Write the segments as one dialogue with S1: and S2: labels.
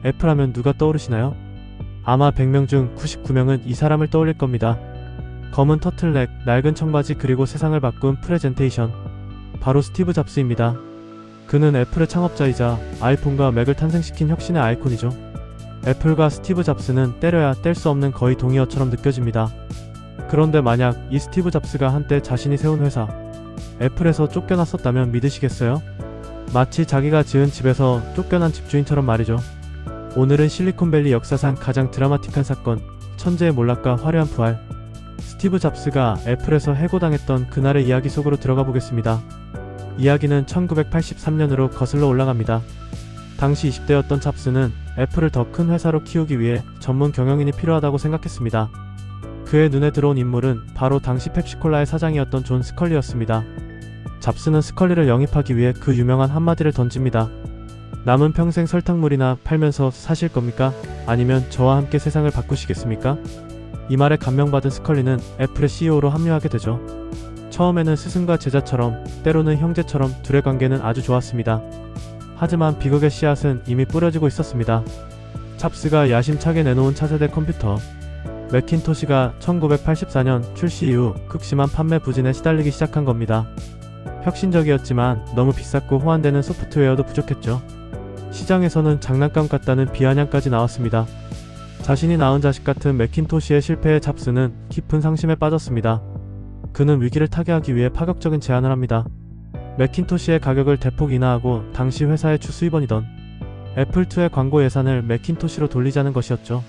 S1: 애플하면 누가 떠오르시나요? 아마 100명 중 99명은 이 사람을 떠올릴 겁니다. 검은 터틀넥, 낡은 청바지 그리고 세상을 바꾼 프레젠테이션. 바로 스티브 잡스입니다. 그는 애플의 창업자이자 아이폰과 맥을 탄생시킨 혁신의 아이콘이죠. 애플과 스티브 잡스는 때려야 뗄 수 없는 거의 동의어처럼 느껴집니다. 그런데 만약 이 스티브 잡스가 한때 자신이 세운 회사 애플에서 쫓겨났었다면 믿으시겠어요? 마치 자기가 지은 집에서 쫓겨난 집주인처럼 말이죠. 오늘은 실리콘밸리 역사상 가장 드라마틱한 사건, 천재의 몰락과 화려한 부활, 스티브 잡스가 애플에서 해고당했던 그날의 이야기 속으로 들어가 보겠습니다. 이야기는 1983년으로 거슬러 올라갑니다. 당시 20대였던 잡스는 애플을 더 큰 회사로 키우기 위해 전문 경영인이 필요하다고 생각했습니다. 그의 눈에 들어온 인물은 바로 당시 펩시콜라의 사장이었던 존 스컬리였습니다. 잡스는 스컬리를 영입하기 위해 그 유명한 한마디를 던집니다. 남은 평생 설탕물이나 팔면서 사실 겁니까? 아니면 저와 함께 세상을 바꾸시겠습니까? 이 말에 감명받은 스컬리는 애플의 CEO로 합류하게 되죠. 처음에는 스승과 제자처럼, 때로는 형제처럼 둘의 관계는 아주 좋았습니다. 하지만 비극의 씨앗은 이미 뿌려지고 있었습니다. 잡스가 야심차게 내놓은 차세대 컴퓨터 매킨토시가 1984년 출시 이후 극심한 판매 부진에 시달리기 시작한 겁니다. 혁신적이었지만 너무 비쌌고 호환되는 소프트웨어도 부족했죠. 시장에서는 장난감 같다는 비아냥까지 나왔습니다. 자신이 낳은 자식 같은 매킨토시의 실패에 잡스는 깊은 상심에 빠졌습니다. 그는 위기를 타개하기 위해 파격적인 제안을 합니다. 매킨토시의 가격을 대폭 인하하고 당시 회사의 주수입원이던 애플2의 광고 예산을 매킨토시로 돌리자는 것이었죠.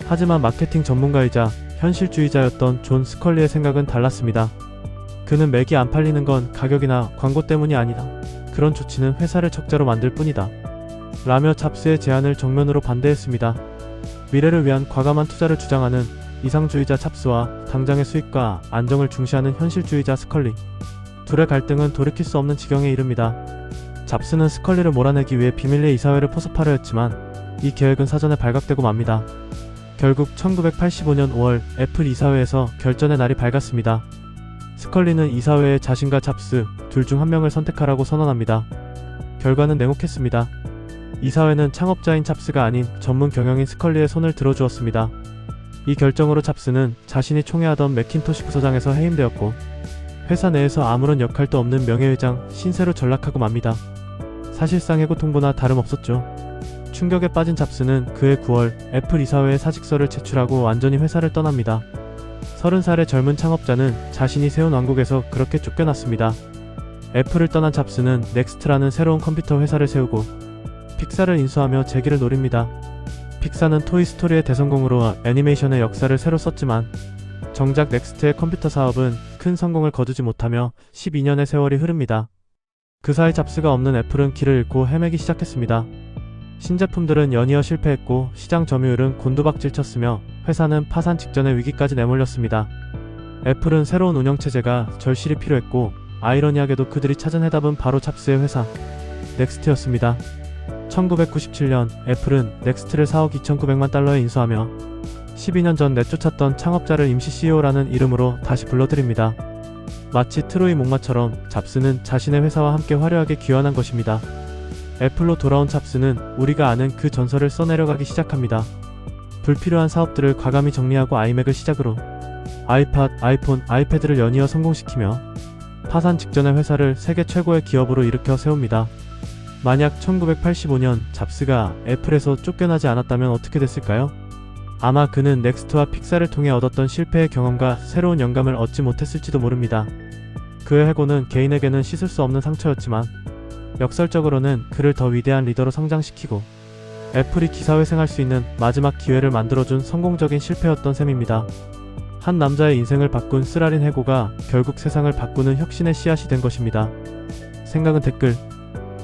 S1: 하지만 마케팅 전문가이자 현실주의자였던 존 스컬리의 생각은 달랐습니다. 그는 맥이 안 팔리는 건 가격이나 광고 때문이 아니다. 그런 조치는 회사를 적자로 만들 뿐이다. 라며 잡스의 제안을 정면으로 반대했습니다. 미래를 위한 과감한 투자를 주장하는 이상주의자 잡스와 당장의 수익과 안정을 중시하는 현실주의자 스컬리. 둘의 갈등은 돌이킬 수 없는 지경에 이릅니다. 잡스는 스컬리를 몰아내기 위해 비밀리에 이사회를 포섭하려 했지만 이 계획은 사전에 발각되고 맙니다. 결국 1985년 5월 애플 이사회에서 결전의 날이 밝았습니다. 스컬리는 이사회에 자신과 잡스 둘 중 한 명을 선택하라고 선언합니다. 결과는 냉혹했습니다. 이사회는 창업자인 잡스가 아닌 전문 경영인 스컬리의 손을 들어주었습니다. 이 결정으로 잡스는 자신이 총애하던 매킨토시 부서장에서 해임되었고 회사 내에서 아무런 역할도 없는 명예회장 신세로 전락하고 맙니다. 사실상 해고 통보나 다름없었죠. 충격에 빠진 잡스는 그해 9월 애플 이사회에 사직서를 제출하고 완전히 회사를 떠납니다. 30살의 젊은 창업자는 자신이 세운 왕국에서 그렇게 쫓겨났습니다. 애플을 떠난 잡스는 넥스트라는 새로운 컴퓨터 회사를 세우고 픽사를 인수하며 재기를 노립니다. 픽사는 토이스토리의 대성공으로 애니메이션의 역사를 새로 썼지만 정작 넥스트의 컴퓨터 사업은 큰 성공을 거두지 못하며 12년의 세월이 흐릅니다. 그 사이 잡스가 없는 애플은 길을 잃고 헤매기 시작했습니다. 신제품들은 연이어 실패했고 시장 점유율은 곤두박질 쳤으며 회사는 파산 직전의 위기까지 내몰렸습니다. 애플은 새로운 운영체제가 절실히 필요했고 아이러니하게도 그들이 찾은 해답은 바로 잡스의 회사 넥스트였습니다. 1997년 애플은 넥스트를 4억 2,900만 달러에 인수하며 12년 전 내쫓았던 창업자를 임시 CEO라는 이름으로 다시 불러들입니다. 마치 트로이 목마처럼 잡스는 자신의 회사와 함께 화려하게 귀환한 것입니다. 애플로 돌아온 잡스는 우리가 아는 그 전설을 써내려가기 시작합니다. 불필요한 사업들을 과감히 정리하고 아이맥을 시작으로 아이팟, 아이폰, 아이패드를 연이어 성공시키며 파산 직전의 회사를 세계 최고의 기업으로 일으켜 세웁니다. 만약 1985년 잡스가 애플에서 쫓겨나지 않았다면 어떻게 됐을까요? 아마 그는 넥스트와 픽사를 통해 얻었던 실패의 경험과 새로운 영감을 얻지 못했을지도 모릅니다. 그의 해고는 개인에게는 씻을 수 없는 상처였지만 역설적으로는 그를 더 위대한 리더로 성장시키고 애플이 기사회생할 수 있는 마지막 기회를 만들어준 성공적인 실패였던 셈입니다. 한 남자의 인생을 바꾼 쓰라린 해고가 결국 세상을 바꾸는 혁신의 씨앗이 된 것입니다. 생각은 댓글,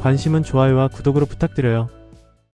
S1: 관심은 좋아요와 구독으로 부탁드려요.